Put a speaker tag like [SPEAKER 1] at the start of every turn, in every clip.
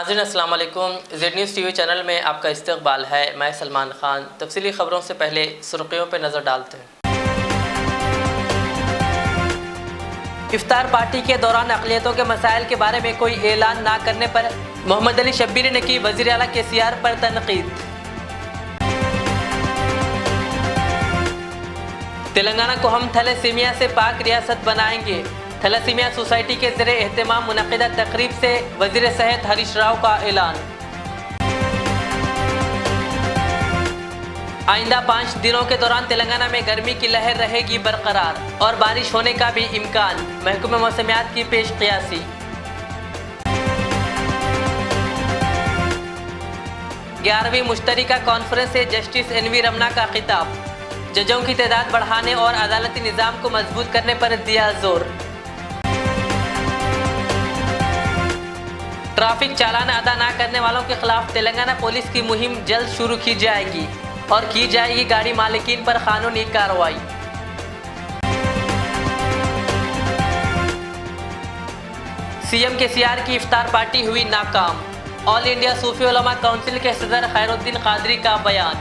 [SPEAKER 1] ناظرین السلام علیکم، Z news T V channel میں آپ کا استقبال ہے۔ میں سلمان خان۔ تفصیلی خبروں سے پہلے سرخیوں پہ نظر ڈالتے ہیں۔ افطار پارٹی کے دوران اقلیتوں کے مسائل کے بارے میں کوئی اعلان نہ کرنے پر محمد علی شبیر نے کی وزیر اعلیٰ KCR پر تنقید۔ تلنگانہ کو ہم تھیلیسیمیا سے پاک ریاست بنائیں گے۔ تھیلیسیمیا سوسائٹی کے زیر اہتمام منعقدہ تقریب سے وزیر صحت ہریش راؤ کا اعلان۔ آئندہ 5 دنوں کے دوران تلنگانہ میں گرمی کی لہر رہے گی برقرار اور بارش ہونے کا بھی امکان، محکمہ موسمیات کی پیش قیاسی۔ 11ویں مشترکہ کانفرنس سے جسٹس NV رمنا کا خطاب۔ ججوں کی تعداد بڑھانے اور عدالتی نظام کو مضبوط کرنے پر دیا زور۔ ٹریفک چالان ادا نہ کرنے والوں کے خلاف تلنگانہ پولیس کی مہم جلد شروع کی جائے گی اور کی جائے گی گاڑی مالکین پر قانونی کارروائی۔ CM KCR کی افطار پارٹی ہوئی ناکام۔ آل انڈیا صوفی علماء کونسل کے صدر خیر الدین قادری کا بیان۔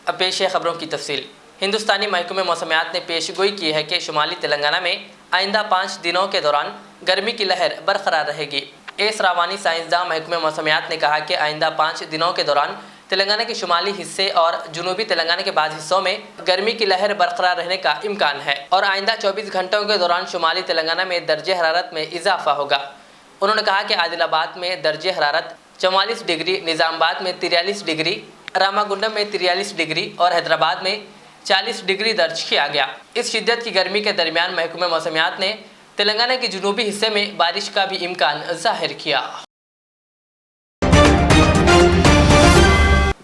[SPEAKER 1] اب پیش ہے خبروں کی تفصیل۔ ہندوستانی محکمہ موسمیات نے پیش گوئی کی ہے کہ شمالی تلنگانہ میں آئندہ 5 دنوں کے دوران گرمی کی لہر برقرار رہے گی۔ ایس راوانی سائنسداں محکمہ موسمیات نے کہا کہ آئندہ 5 دنوں کے دوران تلنگانہ کے شمالی حصے اور جنوبی تلنگانہ کے بعض حصوں میں گرمی کی لہر برقرار رہنے کا امکان ہے اور آئندہ 24 گھنٹوں کے دوران شمالی تلنگانہ میں درجہ حرارت میں اضافہ ہوگا۔ انہوں نے کہا کہ عادل آباد میں درجہ حرارت 44 ڈگری، نظام آباد میں 43 ڈگری، راماگنڈم میں 43 ڈگری اور حیدرآباد میں 40 ڈگری درج کیا گیا۔ اس شدت کی گرمی کے درمیان محکمہ موسمیات نے تلنگانہ کے جنوبی حصے میں بارش کا بھی امکان ظاہر کیا۔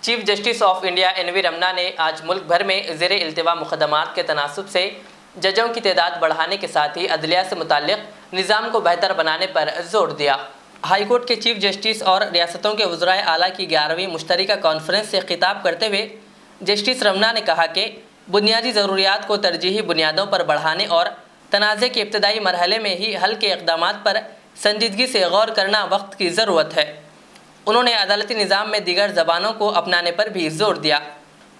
[SPEAKER 1] Chief justice of India NV Ramana نے آج ملک بھر میں زیر التوا مقدمات کے تناسب سے ججوں کی تعداد بڑھانے کے ساتھ ہی عدلیہ سے متعلق نظام کو بہتر بنانے پر زور دیا۔ ہائی کورٹ کے چیف جسٹس اور ریاستوں کے وزرائے اعلیٰ کی 11ویں مشترکہ کانفرنس سے خطاب کرتے ہوئے جسٹس رمنا نے کہا کہ بنیادی ضروریات کو ترجیحی بنیادوں پر بڑھانے اور تنازع کے ابتدائی مرحلے میں ہی حل کے اقدامات پر سنجیدگی سے غور کرنا وقت کی ضرورت ہے۔ انہوں نے عدالتی نظام میں دیگر زبانوں کو اپنانے پر بھی زور دیا۔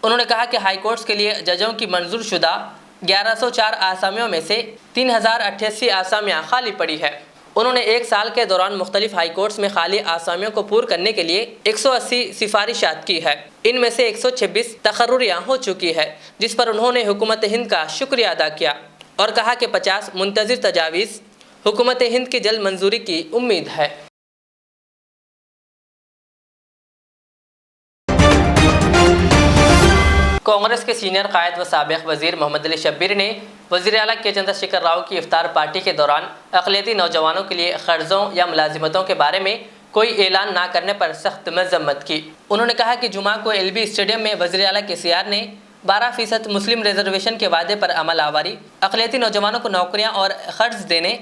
[SPEAKER 1] انہوں نے کہا کہ ہائی کورٹس کے لیے ججوں کی منظور شدہ 1104 آسامیوں میں سے 3088 آسامیاں خالی پڑی ہے۔ انہوں نے 1 سال کے دوران مختلف ہائی کورٹس میں خالی آسامیوں کو پور کرنے کے لیے 180 سفارشات کی ہے۔ ان میں سے 126 تقرریاں ہو چکی ہے، جس پر انہوں نے حکومت ہند کا شکریہ ادا کیا اور کہا کہ 50 منتظر تجاویز حکومت ہند کی جلد منظوری کی امید ہے۔ کانگریس کے سینئر قائد و سابق وزیر محمد علی شبیر نے وزیر اعلیٰ کے چندر شیکھر راؤ کی افطار پارٹی کے دوران اقلیتی نوجوانوں کے لیے قرضوں یا ملازمتوں کے بارے میں کوئی اعلان نہ کرنے پر سخت مذمت کی۔ انہوں نے کہا کہ جمعہ کو LB اسٹیڈیم میں وزیر اعلیٰ KCR نے 12% مسلم ریزرویشن کے وعدے پر عمل آوری، اقلیتی نوجوانوں کو نوکریاں اور قرض دینے،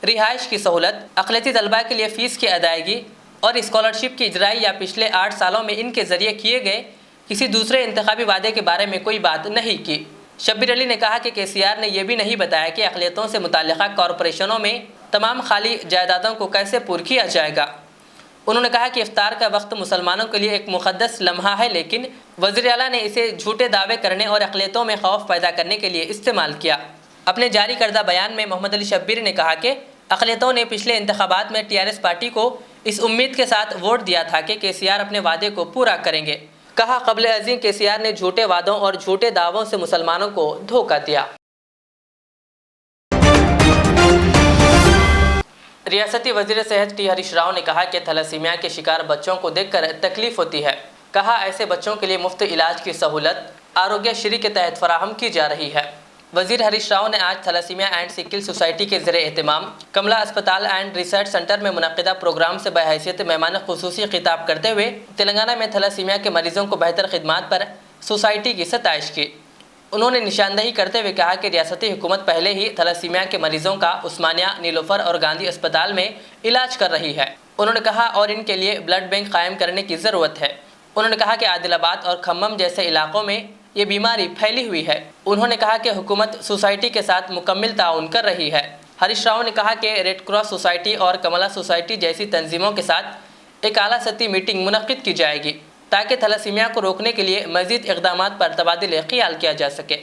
[SPEAKER 1] رہائش کی سہولت، اقلیتی طلباء کے لیے فیس کی ادائیگی اور اسکالرشپ کی اجرائی یا پچھلے 8 سالوں میں ان کے ذریعے کیے گئے کسی دوسرے انتخابی وعدے کے بارے میں کوئی بات نہیں کی۔ شبیر علی نے کہا کہ KCR نے یہ بھی نہیں بتایا کہ اقلیتوں سے متعلقہ کارپوریشنوں میں تمام خالی جائیدادوں کو کیسے پور کیا جائے گا۔ انہوں نے کہا کہ افطار کا وقت مسلمانوں کے لیے ایک مقدس لمحہ ہے، لیکن وزیر اعلیٰ نے اسے جھوٹے دعوے کرنے اور اقلیتوں میں خوف پیدا کرنے کے لیے استعمال کیا۔ اپنے جاری کردہ بیان میں محمد علی شبیر نے کہا کہ اقلیتوں نے پچھلے انتخابات میں TRS پارٹی کو اس امید کے ساتھ ووٹ دیا تھا کہ KCR اپنے وعدے کو پورا کریں گے۔ کہا قبل ازیں KCR نے جھوٹے وعدوں اور جھوٹے دعووں سے مسلمانوں کو دھوکہ دیا۔ ریاستی وزیر صحت T ہریش راؤ نے کہا کہ تھیلیسیمیا کے شکار بچوں کو دیکھ کر تکلیف ہوتی ہے۔ کہا ایسے بچوں کے لیے مفت علاج کی سہولت آروگیہ شری کے تحت فراہم کی جا رہی ہے۔ وزیر ہریش راؤ نے آج تھیلیسیمیا اینڈ سکل سوسائٹی کے زیر اہتمام کملا اسپتال اینڈ ریسرچ سینٹر میں منعقدہ پروگرام سے بحیثیت مہمان خصوصی خطاب کرتے ہوئے تلنگانہ میں تھیلیسیمیا کے مریضوں کو بہتر خدمات پر سوسائٹی کی ستائش کی۔ انہوں نے نشاندہی کرتے ہوئے کہا کہ ریاستی حکومت پہلے ہی تھیلیسیمیا کے مریضوں کا عثمانیہ، نیلوفر اور گاندھی اسپتال میں علاج کر رہی ہے۔ انہوں نے کہا اور ان کے لیے بلڈ بینک قائم کرنے کی ضرورت ہے۔ انہوں نے کہا کہ عادل آباد اور کھمم جیسے علاقوں میں یہ بیماری پھیلی ہوئی ہے۔ انہوں نے کہا کہ حکومت سوسائٹی کے ساتھ مکمل تعاون کر رہی ہے۔ ہریش راؤ نے کہا کہ ریڈ کراس سوسائٹی اور کملا سوسائٹی جیسی تنظیموں کے ساتھ ایک اعلیٰ سطحی میٹنگ منعقد کی جائے گی تاکہ تھیلیسیمیا کو روکنے کے لیے مزید اقدامات پر تبادلہ خیال کیا جا سکے۔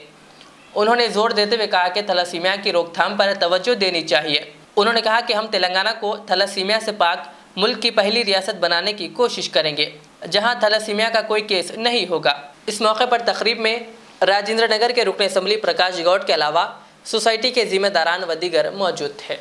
[SPEAKER 1] انہوں نے زور دیتے ہوئے کہا کہ تھیلیسیمیا کی روک تھام پر توجہ دینی چاہیے۔ انہوں نے کہا کہ ہم تلنگانہ کو تھیلیسیمیا سے پاک ملک کی پہلی ریاست بنانے کی کوشش کریں گے جہاں تھیلیسیمیا کا کوئی کیس نہیں ہوگا۔ اس موقع پر تقریب میں راجندر نگر کے رکن اسمبلی پرکاش گوڈ کے علاوہ سوسائٹی کے ذمہ داران و دیگر موجود تھے۔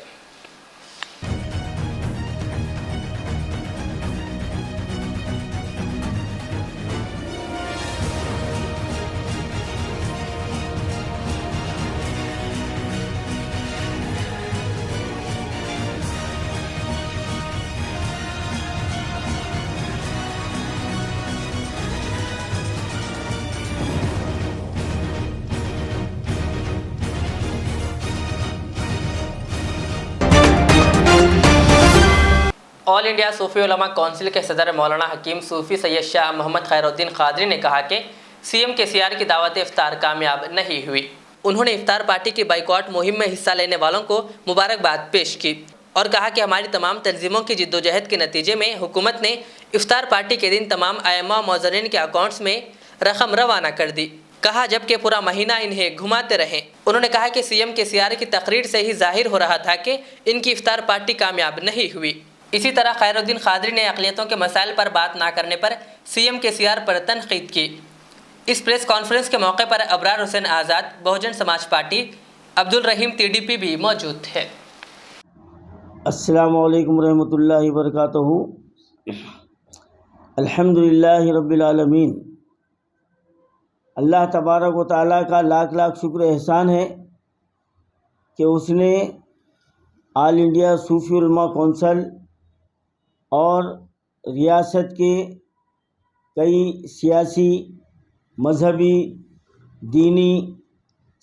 [SPEAKER 1] آل انڈیا صوفی علماء کونسل کے صدر مولانا حکیم صوفی سید شاہ محمد خیر الدین قادری نے کہا کہ سی ایم کے سی آر کی دعوت افطار کامیاب نہیں ہوئی۔ انہوں نے افطار پارٹی کی بائیکاٹ مہم میں حصہ لینے والوں کو مبارکباد پیش کی اور کہا کہ ہماری تمام تنظیموں کی جدوجہد کے نتیجے میں حکومت نے افطار پارٹی کے دن تمام ائمہ و معذرین کے اکاؤنٹس میں رقم روانہ کر دی۔ کہا جبکہ پورا مہینہ انہیں گھماتے رہے۔ انہوں نے کہا کہ سی ایم کے سی آر کی تقریر سے ہی ظاہر ہو رہا تھا کہ ان کی افطار پارٹی کامیاب نہیں ہوئی۔ اسی طرح خیر الدین قادری نے اقلیتوں کے مسائل پر بات نہ کرنے پر سی ایم کے سی آر پر تنقید کی۔ اس پریس کانفرنس کے موقع پر ابرار حسین آزاد، بہوجن سماج پارٹی، عبد الرحیم TDP بھی موجود تھے۔
[SPEAKER 2] السلام علیکم ورحمۃ اللہ وبرکاتہ۔ الحمدللہ رب العالمین۔ اللہ تبارک و تعالیٰ کا لاکھ لاکھ شکر احسان ہے کہ اس نے آل انڈیا صوفی علماء کونسل اور ریاست کے کئی سیاسی، مذہبی، دینی،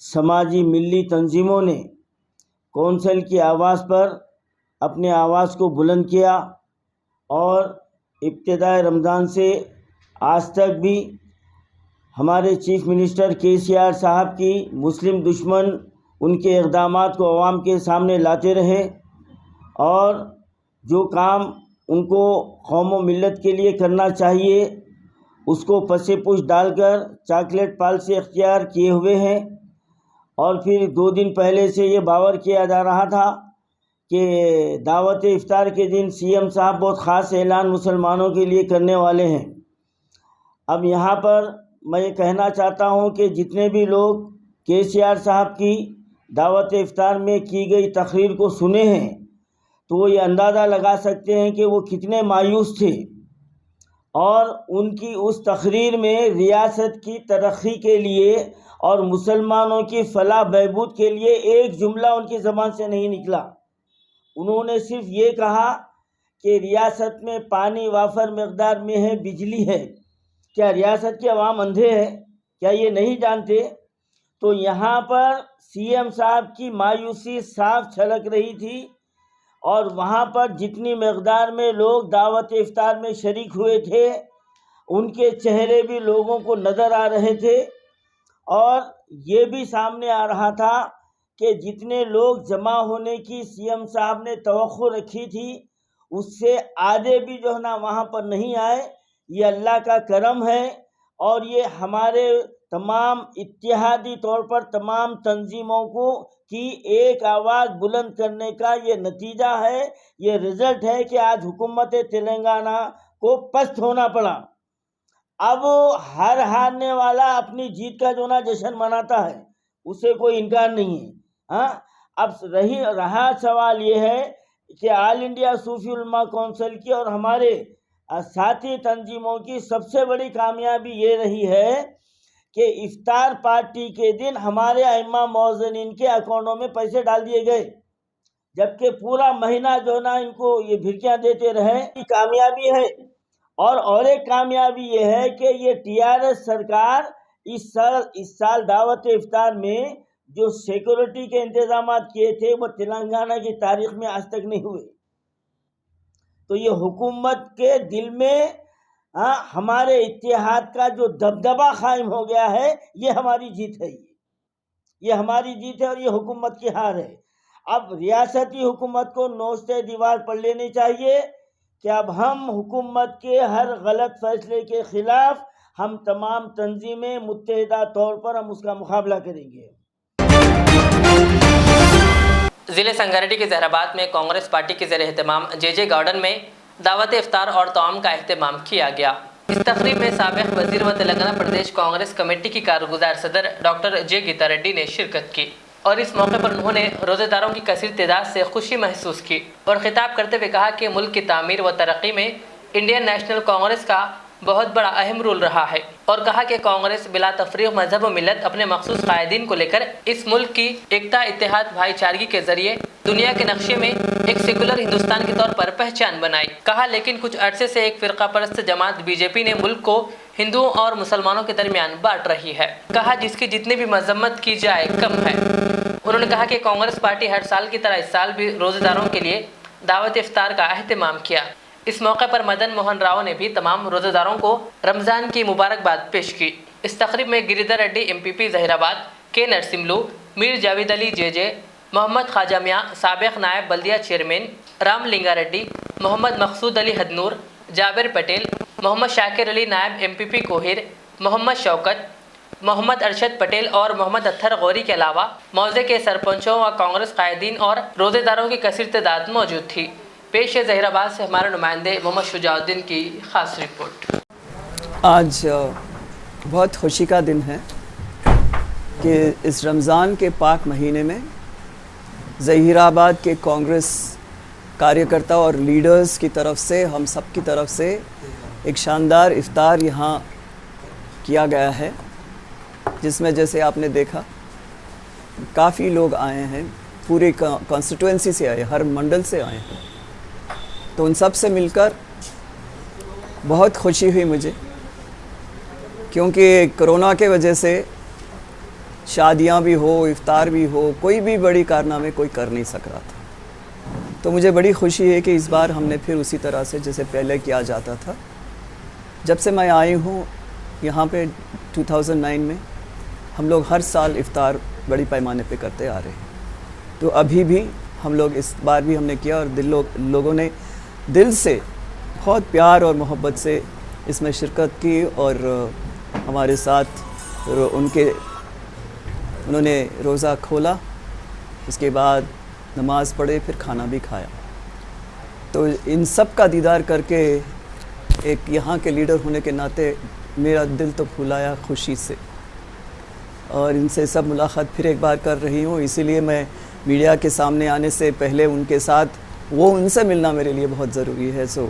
[SPEAKER 2] سماجی، ملی تنظیموں نے کونسل کی آواز پر اپنے آواز کو بلند کیا اور ابتدائے رمضان سے آج تک بھی ہمارے چیف منسٹر KCR صاحب کی مسلم دشمن ان کے اقدامات کو عوام کے سامنے لاتے رہے اور جو کام ان کو قوم و ملت کے لیے کرنا چاہیے اس کو پس پش ڈال کر چاکلیٹ پالیسی اختیار کیے ہوئے ہیں۔ اور پھر 2 دن پہلے سے یہ باور کیا جا رہا تھا کہ دعوت افطار کے دن CM صاحب بہت خاص اعلان مسلمانوں کے لیے کرنے والے ہیں۔ اب یہاں پر میں یہ کہنا چاہتا ہوں کہ جتنے بھی لوگ KCR صاحب کی دعوت افطار میں کی گئی تقریر کو سنے ہیں تو وہ یہ اندازہ لگا سکتے ہیں کہ وہ کتنے مایوس تھے، اور ان کی اس تقریر میں ریاست کی ترقی کے لیے اور مسلمانوں کی فلاح بہبود کے لیے ایک جملہ ان کی زبان سے نہیں نکلا۔ انہوں نے صرف یہ کہا کہ ریاست میں پانی وافر مقدار میں ہے، بجلی ہے۔ کیا ریاست کے عوام اندھے ہیں؟ کیا یہ نہیں جانتے؟ تو یہاں پر CM صاحب کی مایوسی صاف چھلک رہی تھی، اور وہاں پر جتنی مقدار میں لوگ دعوت افطار میں شریک ہوئے تھے ان کے چہرے بھی لوگوں کو نظر آ رہے تھے، اور یہ بھی سامنے آ رہا تھا کہ جتنے لوگ جمع ہونے کی CM صاحب نے توقع رکھی تھی اس سے آدھے بھی جو ہے نا وہاں پر نہیں آئے۔ یہ اللہ کا کرم ہے، اور یہ ہمارے تمام اتحادی طور پر تمام تنظیموں کو کی ایک آواز بلند کرنے کا یہ نتیجہ ہے، یہ رزلٹ ہے کہ آج حکومت تلنگانہ کو پست ہونا پڑا۔ اب ہر ہارنے والا اپنی جیت کا جو نا جشن مناتا ہے، اسے کوئی انکار نہیں ہے۔ ہاں، اب رہا سوال یہ ہے کہ آل انڈیا صوفی علماء کونسل کی اور ہمارے ساتھی تنظیموں کی سب سے بڑی کامیابی یہ رہی ہے کہ افطار پارٹی کے دن ہمارے ائمہ معززین کے اکاؤنٹوں میں پیسے ڈال دیے گئے، جبکہ پورا مہینہ جو نا ان کو یہ بھرکیاں دیتے رہے۔ یہ کامیابی ہے، اور ایک کامیابی یہ ہے کہ یہ TRS سرکار اس سال دعوت افطار میں جو سیکورٹی کے انتظامات کیے تھے وہ تلنگانہ کی تاریخ میں آج تک نہیں ہوئے۔ تو یہ حکومت کے دل میں ہمارے اتحاد کا جو دبدبہ قائم ہو گیا ہے، یہ ہماری جیت ہے، یہ ہماری جیت ہے اور یہ حکومت کی ہار ہے۔ اب ریاستی حکومت کو نوچتے دیوار پڑھ لینی چاہیے کہ اب ہم حکومت کے ہر غلط فیصلے کے خلاف ہم تمام تنظیمیں متحدہ طور پر ہم اس کا مقابلہ کریں گے۔
[SPEAKER 1] ضلع سنگاریڈی کے زہر آباد میں کانگریس پارٹی کے زیر اہتمام جے گارڈن میں دعوت افطار اور طعام کا اہتمام کیا گیا۔ اس تقریب میں سابق وزیر و تلنگانہ پردیش کانگریس کمیٹی کی کارگزار صدر ڈاکٹر جے گیتا ریڈی نے شرکت کی اور اس موقع پر انہوں نے روزہ داروں کی کثیر تعداد سے خوشی محسوس کی اور خطاب کرتے ہوئے کہا کہ ملک کی تعمیر و ترقی میں انڈین نیشنل کانگریس کا بہت بڑا اہم رول رہا ہے اور کہا کہ کانگریس بلا تفریق مذہب و ملت اپنے مخصوص قائدین کو لے کر اس ملک کی ایکتا اتحاد بھائی چارگی کے ذریعے دنیا کے نقشے میں ایک سیکولر ہندوستان کے طور پر پہچان بنائی۔ کہا لیکن کچھ عرصے سے ایک فرقہ پرست جماعت بی جے پی نے ملک کو ہندوؤں اور مسلمانوں کے درمیان بانٹ رہی ہے۔ کہا جس کی جتنی بھی مذمت کی جائے کم ہے۔ انہوں نے کہا کہ کانگریس پارٹی ہر سال کی طرح اس سال بھی روزہ داروں کے لیے دعوت افطار کا اہتمام کیا۔ اس موقع پر مدن موہن راؤ نے بھی تمام روزہ داروں کو رمضان کی مبارکباد پیش کی۔ اس تقریب میں گریدھر ریڈی ایم پی پی ظہیر آباد، کے نرسملو، میر جاوید علی جے، محمد خواجہ میاں سابق نائب بلدیہ چیئرمین، رام لنگا ریڈی، محمد مقصود علی ہدنور، جابر پٹیل، محمد شاکر علی نائب ایم پی پی کوہیر، محمد شوکت، محمد ارشد پٹیل اور محمد اطہر غوری کے علاوہ موضع کے سرپنچوں و کانگریس قائدین اور روزے داروں کی کثیر تعداد موجود تھی۔ پیش ہے ظہیر آباد سے ہمارے نمائندے محمد شجاع الدین کی خاص رپورٹ۔
[SPEAKER 3] آج بہت خوشی کا دن ہے کہ اس رمضان کے پاک مہینے میں ظہیر آباد کے کانگریس کاریہ اور لیڈرز کی طرف سے ہم سب کی طرف سے ایک شاندار افطار یہاں کیا گیا ہے، جس میں جیسے آپ نے دیکھا کافی لوگ آئے ہیں، پورے کانسٹیٹوئنسی سے آئے، ہر منڈل سے آئے ہیں، تو ان سب سے مل کر بہت خوشی ہوئی مجھے، کیونکہ کرونا کے وجہ سے شادیاں بھی ہو، افطار بھی ہو، کوئی بھی بڑی کارنامے کوئی کر نہیں سک رہا تھا۔ تو مجھے بڑی خوشی ہے کہ اس بار ہم نے پھر اسی طرح سے جیسے پہلے کیا جاتا تھا۔ جب سے میں آئی ہوں یہاں پہ 2009 میں، ہم لوگ ہر سال افطار بڑی پیمانے پہ کرتے آ رہے ہیں، تو ابھی بھی ہم لوگ اس بار بھی ہم نے کیا اور لوگوں نے دل سے بہت پیار اور محبت سے اس میں شرکت کی اور ہمارے ساتھ انہوں نے روزہ کھولا، اس کے بعد نماز پڑھے، پھر کھانا بھی کھایا۔ تو ان سب کا دیدار کر کے ایک یہاں کے لیڈر ہونے کے ناطے میرا دل تو پھولایا خوشی سے، اور ان سے سب ملاقات پھر ایک بار کر رہی ہوں، اسی لیے میں میڈیا کے سامنے آنے سے پہلے ان کے ساتھ ان سے ملنا میرے لیے بہت ضروری ہے۔ سو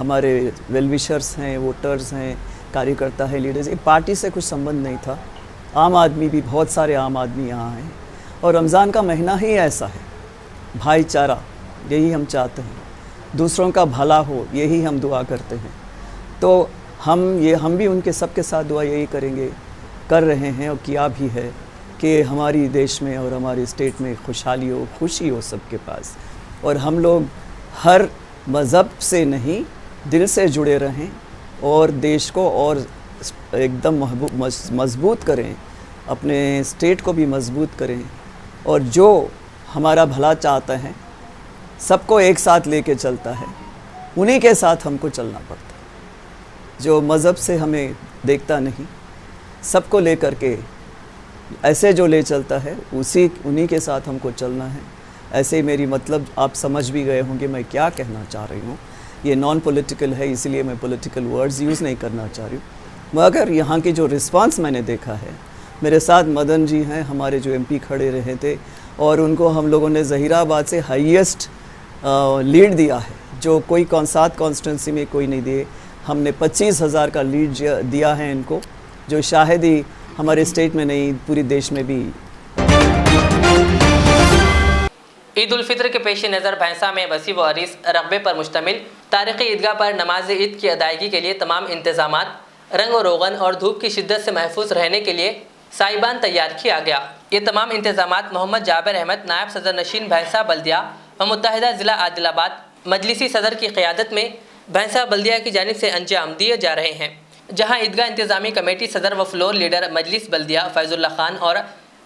[SPEAKER 3] ہمارے ویل وشرز ہیں، ووٹرز ہیں، کاریہ کرتا ہے، لیڈرز، پارٹی سے کچھ سمبند نہیں تھا، عام آدمی بھی، بہت سارے عام آدمی یہاں ہیں، اور رمضان کا مہینہ ہی ایسا ہے، بھائی چارہ یہی ہم چاہتے ہیں، دوسروں کا بھلا ہو یہی ہم دعا کرتے ہیں، تو ہم بھی ان کے سب کے ساتھ دعا یہی کریں گے، کر رہے ہیں اور کیا بھی ہے کہ ہماری دیش میں اور ہماری اسٹیٹ میں خوشحالی ہو، خوشی ہو سب کے پاس، اور ہم لوگ ہر مذہب سے نہیں دل سے جڑے رہیں اور دیش کو اور ایک دم مضبوط کریں، اپنے اسٹیٹ کو بھی مضبوط کریں، اور جو ہمارا بھلا چاہتا ہے سب کو ایک ساتھ لے کے چلتا ہے، انہی کے ساتھ ہم کو چلنا پڑتا ہے، جو مذہب سے ہمیں دیکھتا نہیں، سب کو لے کر کے ایسے جو لے چلتا ہے انہی کے ساتھ ہم کو چلنا ہے۔ ایسے ہی میری مطلب آپ سمجھ بھی گئے ہوں کہ میں کیا کہنا چاہ رہی ہوں، یہ نان پولیٹیکل ہے، اس لیے میں پولیٹیکل ورڈز یوز نہیں کرنا چاہ رہی ہوں، مگر یہاں کی جو رسپانس میں نے دیکھا ہے، میرے ساتھ مدن جی ہیں ہمارے جو ایم پی کھڑے رہے تھے، اور ان کو ہم لوگوں نے ظہیر آباد سے ہائیسٹ لیڈ دیا ہے، جو کوئی 7 کانسٹیٹنسی میں کوئی نہیں دیے، ہم نے 25,000 کا لیڈ دیا ہے ان کو، جو شاید ہی ہمارے اسٹیٹ میں نہیں پوری دیش میں بھی۔
[SPEAKER 1] عید الفطر کے پیش نظر بھینسہ میں وسیع و عریض رقبے پر مشتمل تاریخی عیدگاہ پر نماز عید کی ادائیگی کے لیے تمام انتظامات رنگ و روغن اور دھوپ کی شدت سے محفوظ رہنے کے لیے سائبان تیار کیا گیا۔ یہ تمام انتظامات محمد جابر احمد نائب صدر نشین بھینسہ بلدیہ و متحدہ ضلع عادل آباد مجلسی صدر کی قیادت میں بھینسہ بلدیہ کی جانب سے انجام دیے جا رہے ہیں، جہاں عیدگاہ انتظامی کمیٹی صدر و فلور لیڈر مجلس بلدیہ فیض اللہ خان اور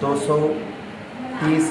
[SPEAKER 4] 230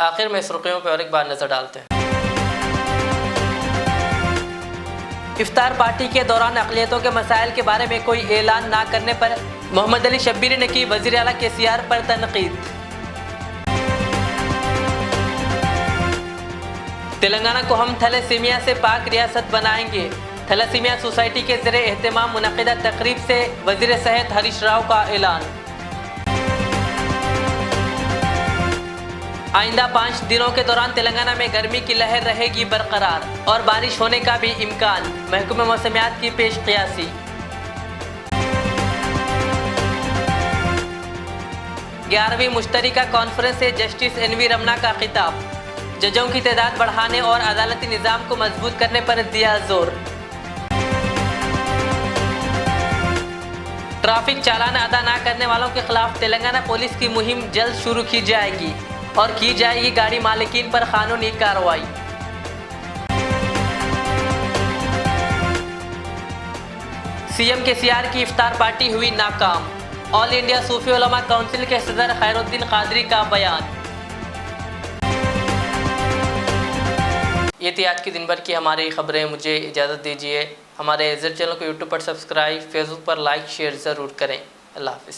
[SPEAKER 1] آخر میں سرخیوں پر اور ایک بار نظر ڈالتے ہیں۔ افطار پارٹی کے دوران اقلیتوں کے مسائل کے بارے میں کوئی اعلان نہ کرنے پر محمد علی شبیر نے کی وزیر اعلیٰ KCR پر تنقید۔ تلنگانہ کو ہم تھیلیسیمیا سے پاک ریاست بنائیں گے، تھیلیسیمیا سوسائٹی کے زیر اہتمام منعقدہ تقریب سے وزیر صحت ہریش راؤ کا اعلان۔ آئندہ 5 دنوں کے دوران تلنگانہ میں گرمی کی لہر رہے گی برقرار اور بارش ہونے کا بھی امکان، محکمہ موسمیات کی پیش قیاسی۔ 11ویں مشترکہ کانفرنس سے جسٹس NV رمنا کا خطاب، ججوں کی تعداد بڑھانے اور عدالتی نظام کو مضبوط کرنے پر دیا زور۔ ٹریفک چالان ادا نہ کرنے والوں کے خلاف تلنگانہ پولیس کی مہم جلد شروع کی جائے گی اور کی جائے گی گاڑی مالکین پر قانونی کارروائی۔ CM KCR کی افطار پارٹی ہوئی ناکام، آل انڈیا صوفی علماء کونسل کے صدر خیر الدین قادری کا بیان۔ یہ تھی آج کی دن بھر کی ہماری خبریں، مجھے اجازت دیجیے۔ ہمارے زر چینل کو YouTube پر سبسکرائب، فیس بک پر لائک شیئر ضرور کریں۔ اللہ حافظ۔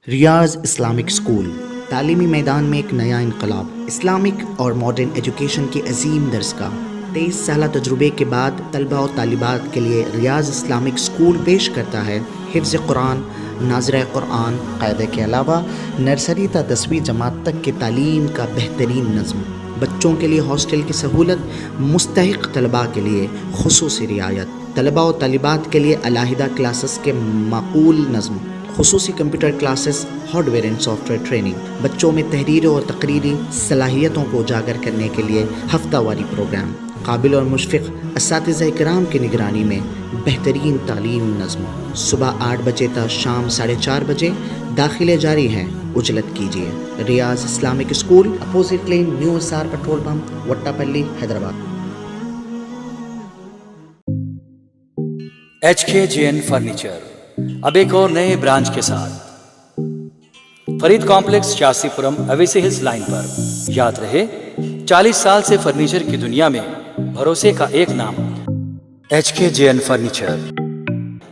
[SPEAKER 5] ریاض اسلامک اسکول تعلیمی میدان میں ایک نیا انقلاب، اسلامک اور ماڈرن ایجوکیشن کی عظیم درسگاہ۔ 23 سالہ تجربے کے بعد طلبہ و طالبات کے لیے ریاض اسلامک اسکول پیش کرتا ہے حفظ قرآن، ناظرہ قرآن، قاعدے کے علاوہ نرسری تا 10ویں جماعت تک کی تعلیم کا بہترین نظم۔ بچوں کے لیے ہاسٹل کی سہولت، مستحق طلباء کے لیے خصوصی رعایت، طلباء و طالبات کے لیے علیحدہ کلاسز کے معقول نظم، خصوصی computer classes, hard where and soft where training, بچوں میں تحریری اور تقریری صلاحیتوں کو اجاگر کرنے کے لیے ہفتہ واری پروگرام، قابل اور مشفق اساتذہ کرام کی نگرانی میں بہترین تعلیم نظم۔ صبح 8 بجے تا شام 4:30 بجے داخلے جاری ہیں، اجلت کیجیے۔ Riyaz Islamic school, opposite lane, new SR petrol pump, Vattepally, Hyderabad.
[SPEAKER 6] HKJN furniture اب ایک اور نئے برانچ کے ساتھ Farid complex, Shastripuram, Owaisi hills line پر۔ یاد رہے 40 سال سے فرنیچر کی دنیا میں بھروسے کا ایک نام HKJN فرنیچر۔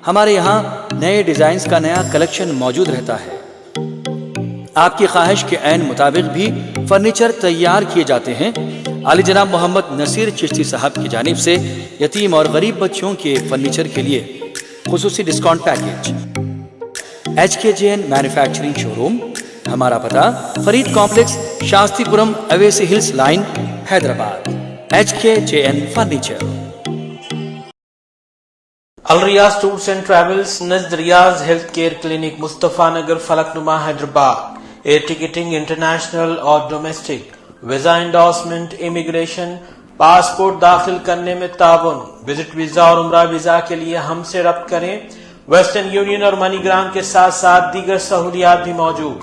[SPEAKER 6] ہمارے یہاں نئے ڈیزائنز کا نیا کلیکشن موجود رہتا ہے۔ آپ کی خواہش کے عین مطابق بھی فرنیچر تیار کیے جاتے ہیں۔ عالی جناب محمد نصیر چشتی صاحب کی جانب سے یتیم اور غریب بچوں کے فرنیچر کے لیے خصوصی discount package. HKJN manufacturing show room, ہمارا پتہ Farid complex, Shastripuram, Owaisi hills line, Hyderabad. HKJN furniture.
[SPEAKER 7] Alriyaz tours and travels نزد Riyaz health care clinic, Mustafa Nagar, Falaknuma, Hyderabad. Air ticketing international اور domestic, visa endorsement, immigration, passport داخل کرنے میں تعاون۔ وزٹ ویزا اور عمرہ ویزا کے لیے ہم سے رابطہ کریں۔ ویسٹرن یونین اور منی گرام کے ساتھ ساتھ دیگر سہولیات بھی موجود۔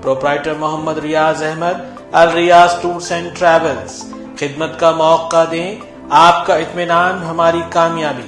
[SPEAKER 7] Proprietor Mohammed Riyaz Ahmed, Alriyaz tours and travels. خدمت کا موقع دیں، آپ کا اطمینان ہماری کامیابی۔